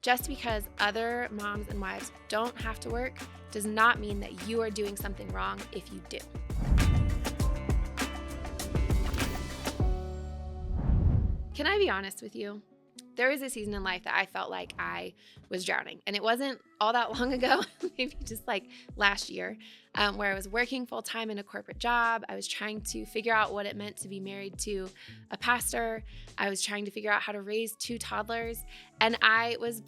Just because other moms and wives don't have to work does not mean that you are doing something wrong if you do. Can I be honest with you? There was a season in life that I felt like I was drowning, and it wasn't all that long ago, maybe just like last year, where I was working full time in a corporate job. I was trying to figure out what it meant to be married to a pastor. I was trying to figure out how to raise 2 toddlers, and I was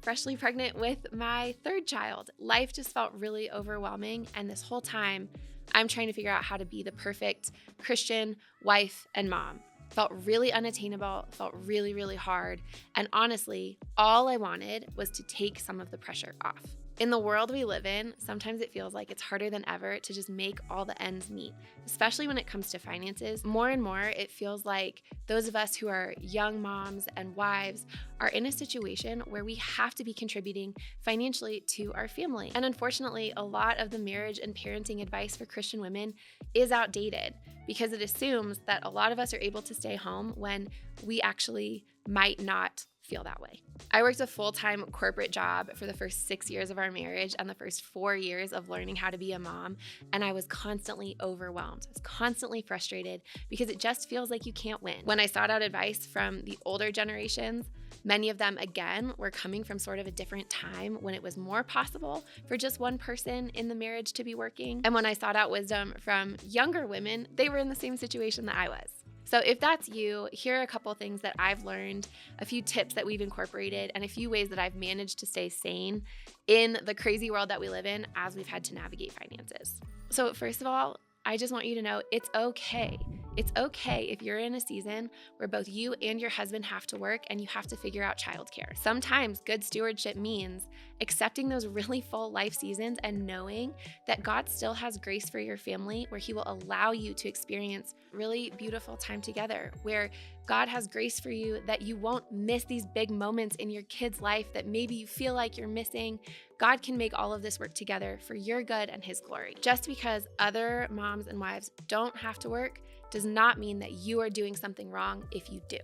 freshly pregnant with my 3rd child. Life just felt really overwhelming, and this whole time, I'm trying to figure out how to be the perfect Christian wife and mom. Felt really unattainable, felt really, really hard. And honestly, all I wanted was to take some of the pressure off. In the world we live in, sometimes it feels like it's harder than ever to just make all the ends meet, especially when it comes to finances. More and more, it feels like those of us who are young moms and wives are in a situation where we have to be contributing financially to our family. And unfortunately, a lot of the marriage and parenting advice for Christian women is outdated because it assumes that a lot of us are able to stay home when we actually might not feel that way. I worked a full-time corporate job for the first 6 years of our marriage and the first 4 years of learning how to be a mom, and I was constantly overwhelmed. I was constantly frustrated because it just feels like you can't win. When I sought out advice from the older generations, many of them, again, were coming from sort of a different time when it was more possible for just one person in the marriage to be working. And when I sought out wisdom from younger women, they were in the same situation that I was. So if that's you, here are a couple things that I've learned, a few tips that we've incorporated, and a few ways that I've managed to stay sane in the crazy world that we live in as we've had to navigate finances. So first of all, I just want you to know it's okay. It's okay if you're in a season where both you and your husband have to work and you have to figure out childcare. Sometimes good stewardship means accepting those really full life seasons and knowing that God still has grace for your family, where He will allow you to experience really beautiful time together, where God has grace for you that you won't miss these big moments in your kid's life that maybe you feel like you're missing. God can make all of this work together for your good and His glory. Just because other moms and wives don't have to work does not mean that you are doing something wrong if you do.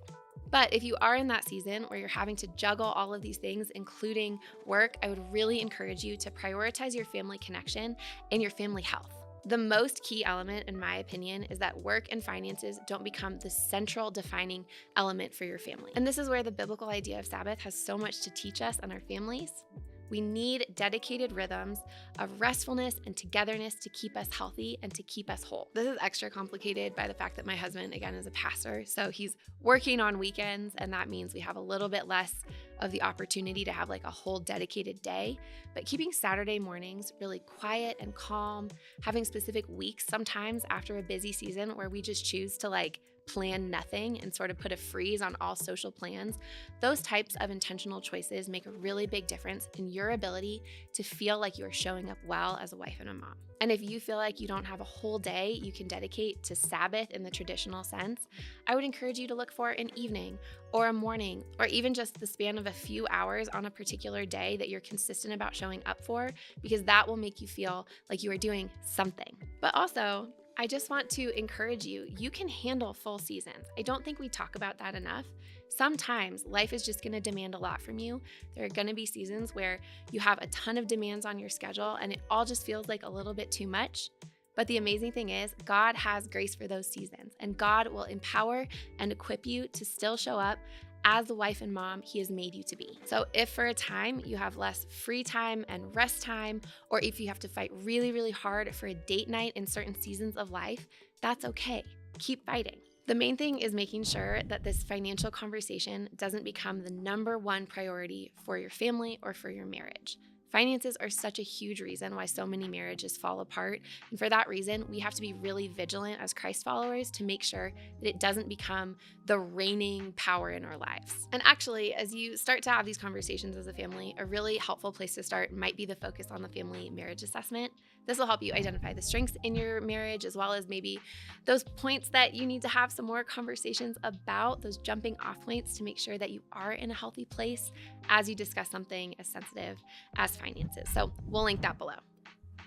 But if you are in that season where you're having to juggle all of these things, including work, I would really encourage you to prioritize your family connection and your family health. The most key element, in my opinion, is that work and finances don't become the central defining element for your family. And this is where the biblical idea of Sabbath has so much to teach us and our families. We need dedicated rhythms of restfulness and togetherness to keep us healthy and to keep us whole. This is extra complicated by the fact that my husband, again, is a pastor. So he's working on weekends, and that means we have a little bit less of the opportunity to have like a whole dedicated day. But keeping Saturday mornings really quiet and calm, having specific weeks sometimes after a busy season where we just choose to plan nothing and sort of put a freeze on all social plans, those types of intentional choices make a really big difference in your ability to feel like you are showing up well as a wife and a mom. And if you feel like you don't have a whole day you can dedicate to Sabbath in the traditional sense, I would encourage you to look for an evening or a morning, or even just the span of a few hours on a particular day that you're consistent about showing up for, because that will make you feel like you are doing something. But also, I just want to encourage you, you can handle full seasons. I don't think we talk about that enough. Sometimes life is just going to demand a lot from you. There are going to be seasons where you have a ton of demands on your schedule and it all just feels like a little bit too much. But the amazing thing is, God has grace for those seasons, and God will empower and equip you to still show up as the wife and mom He has made you to be. So if for a time you have less free time and rest time, or if you have to fight really, really hard for a date night in certain seasons of life, that's okay. Keep fighting. The main thing is making sure that this financial conversation doesn't become the number one priority for your family or for your marriage. Finances are such a huge reason why so many marriages fall apart. And for that reason, we have to be really vigilant as Christ followers to make sure that it doesn't become the reigning power in our lives. And actually, as you start to have these conversations as a family, a really helpful place to start might be the focus on the family marriage assessment. This will help you identify the strengths in your marriage, as well as maybe those points that you need to have some more conversations about, those jumping off points to make sure that you are in a healthy place as you discuss something as sensitive as finances. So we'll link that below.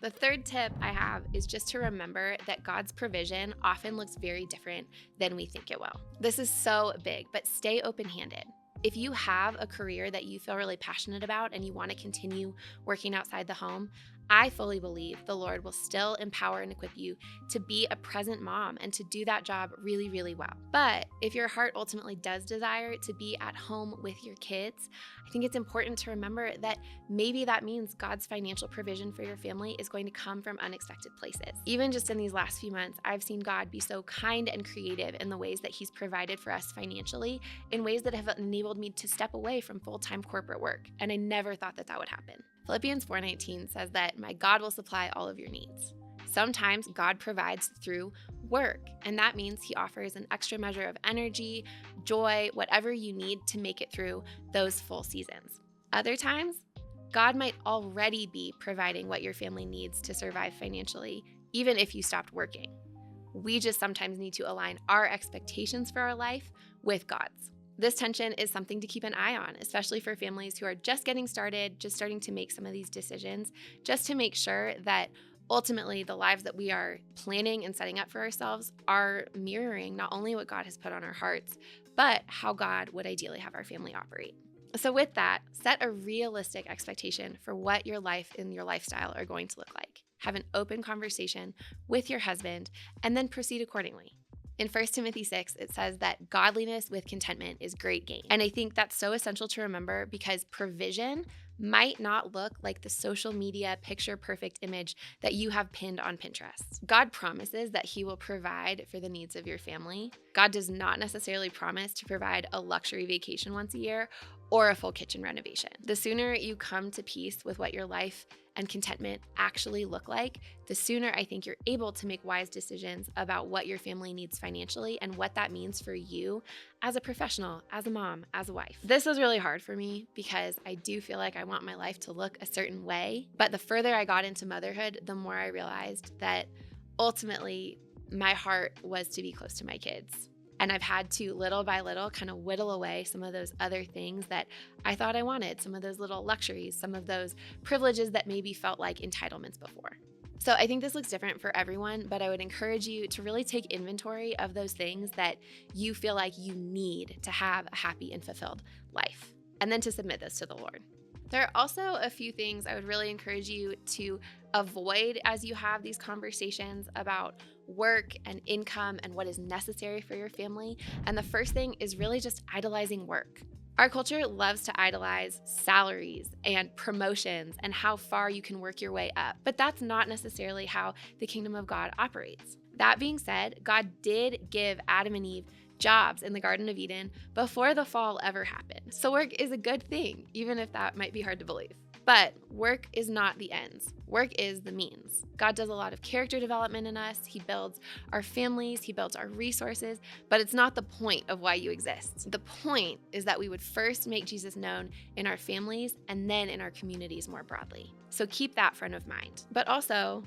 The third tip I have is just to remember that God's provision often looks very different than we think it will. This is so big, but stay open-handed. If you have a career that you feel really passionate about and you want to continue working outside the home, I fully believe the Lord will still empower and equip you to be a present mom and to do that job really, really well. But if your heart ultimately does desire to be at home with your kids, I think it's important to remember that maybe that means God's financial provision for your family is going to come from unexpected places. Even just in these last few months, I've seen God be so kind and creative in the ways that He's provided for us financially, in ways that have enabled me to step away from full-time corporate work. And I never thought that that would happen. Philippians 4:19 says that my God will supply all of your needs. Sometimes God provides through work, and that means He offers an extra measure of energy, joy, whatever you need to make it through those full seasons. Other times, God might already be providing what your family needs to survive financially, even if you stopped working. We just sometimes need to align our expectations for our life with God's. This tension is something to keep an eye on, especially for families who are just getting started, just starting to make some of these decisions, just to make sure that ultimately the lives that we are planning and setting up for ourselves are mirroring not only what God has put on our hearts, but how God would ideally have our family operate. So with that, set a realistic expectation for what your life and your lifestyle are going to look like. Have an open conversation with your husband and then proceed accordingly. In 1 Timothy 6, it says that godliness with contentment is great gain. And I think that's so essential to remember because provision might not look like the social media picture perfect image that you have pinned on Pinterest. God promises that He will provide for the needs of your family. God does not necessarily promise to provide a luxury vacation once a year or a full kitchen renovation. The sooner you come to peace with what your life and contentment actually look like, the sooner I think you're able to make wise decisions about what your family needs financially and what that means for you as a professional, as a mom, as a wife. This was really hard for me because I do feel like I want my life to look a certain way. But the further I got into motherhood, the more I realized that ultimately my heart was to be close to my kids. And I've had to, little by little, kind of whittle away some of those other things that I thought I wanted, some of those little luxuries, some of those privileges that maybe felt like entitlements before. So I think this looks different for everyone, but I would encourage you to really take inventory of those things that you feel like you need to have a happy and fulfilled life, and then to submit those to the Lord. There are also a few things I would really encourage you to avoid as you have these conversations about work and income and what is necessary for your family. And the first thing is really just idolizing work. Our culture loves to idolize salaries and promotions and how far you can work your way up, but that's not necessarily how the kingdom of God operates. That being said, God did give Adam and Eve jobs in the Garden of Eden before the fall ever happened. So work is a good thing, even if that might be hard to believe. But work is not the ends. Work is the means. God does a lot of character development in us. He builds our families. He builds our resources, but it's not the point of why you exist. The point is that we would first make Jesus known in our families and then in our communities more broadly. So keep that front of mind. But also,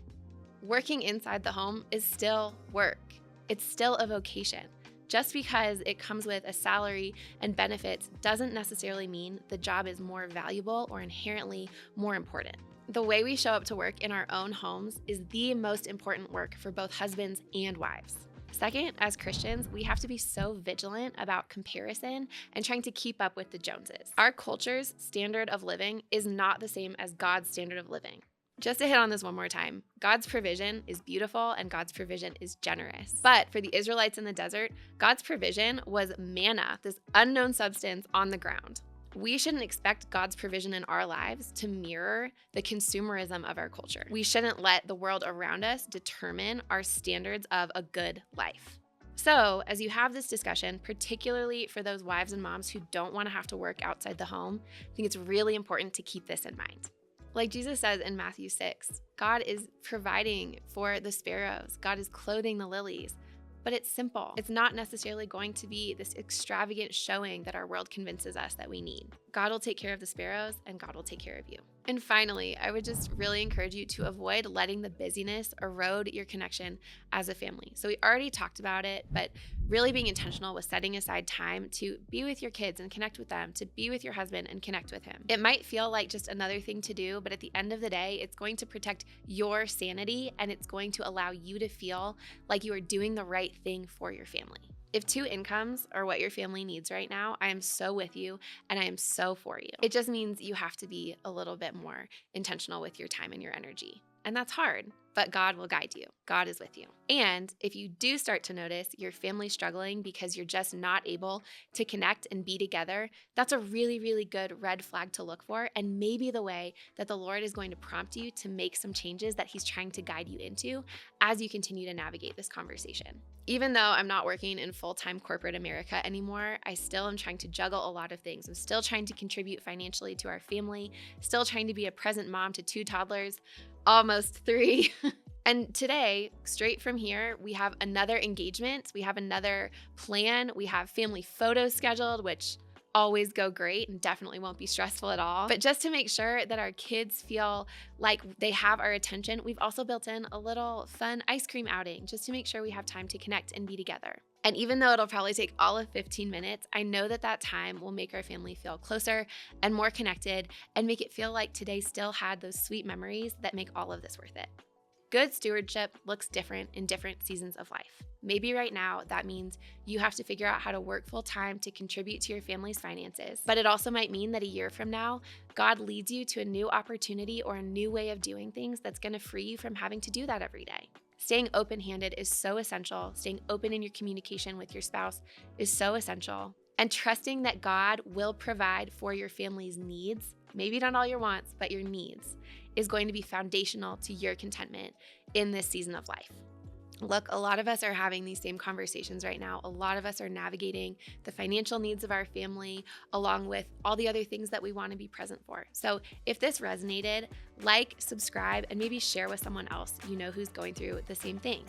working inside the home is still work. It's still a vocation. Just because it comes with a salary and benefits doesn't necessarily mean the job is more valuable or inherently more important. The way we show up to work in our own homes is the most important work for both husbands and wives. Second, as Christians, we have to be so vigilant about comparison and trying to keep up with the Joneses. Our culture's standard of living is not the same as God's standard of living. Just to hit on this one more time, God's provision is beautiful and God's provision is generous. But for the Israelites in the desert, God's provision was manna, this unknown substance on the ground. We shouldn't expect God's provision in our lives to mirror the consumerism of our culture. We shouldn't let the world around us determine our standards of a good life. So, as you have this discussion, particularly for those wives and moms who don't want to have to work outside the home, I think it's really important to keep this in mind. Like Jesus says in Matthew 6, God is providing for the sparrows. God is clothing the lilies. But it's simple. It's not necessarily going to be this extravagant showing that our world convinces us that we need. God will take care of the sparrows and God will take care of you. And finally, I would just really encourage you to avoid letting the busyness erode your connection as a family. So we already talked about it, but really being intentional with setting aside time to be with your kids and connect with them, to be with your husband and connect with him. It might feel like just another thing to do, but at the end of the day, it's going to protect your sanity and it's going to allow you to feel like you are doing the right thing for your family. If 2 incomes are what your family needs right now, I am so with you and I am so for you. It just means you have to be a little bit more intentional with your time and your energy. And that's hard, but God will guide you. God is with you. And if you do start to notice your family struggling because you're just not able to connect and be together, that's a really, really good red flag to look for, and maybe the way that the Lord is going to prompt you to make some changes that He's trying to guide you into as you continue to navigate this conversation. Even though I'm not working in full-time corporate America anymore, I still am trying to juggle a lot of things. I'm still trying to contribute financially to our family, still trying to be a present mom to 2 toddlers, almost 3. And today, straight from here, we have another engagement. We have another plan. We have family photos scheduled, which always go great and definitely won't be stressful at all. But just to make sure that our kids feel like they have our attention, we've also built in a little fun ice cream outing just to make sure we have time to connect and be together. And even though it'll probably take all of 15 minutes, I know that that time will make our family feel closer and more connected and make it feel like today still had those sweet memories that make all of this worth it. Good stewardship looks different in different seasons of life. Maybe right now that means you have to figure out how to work full time to contribute to your family's finances. But it also might mean that a year from now, God leads you to a new opportunity or a new way of doing things that's going to free you from having to do that every day. Staying open-handed is so essential. Staying open in your communication with your spouse is so essential. And trusting that God will provide for your family's needs, maybe not all your wants, but your needs, is going to be foundational to your contentment in this season of life. Look, a lot of us are having these same conversations right now. A lot of us are navigating the financial needs of our family along with all the other things that we want to be present for. So if this resonated, like, subscribe, and maybe share with someone else you know who's going through the same thing.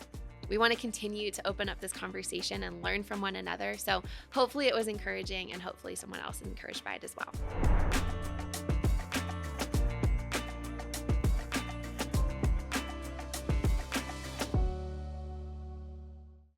We want to continue to open up this conversation and learn from one another. So hopefully it was encouraging, and hopefully someone else is encouraged by it as well.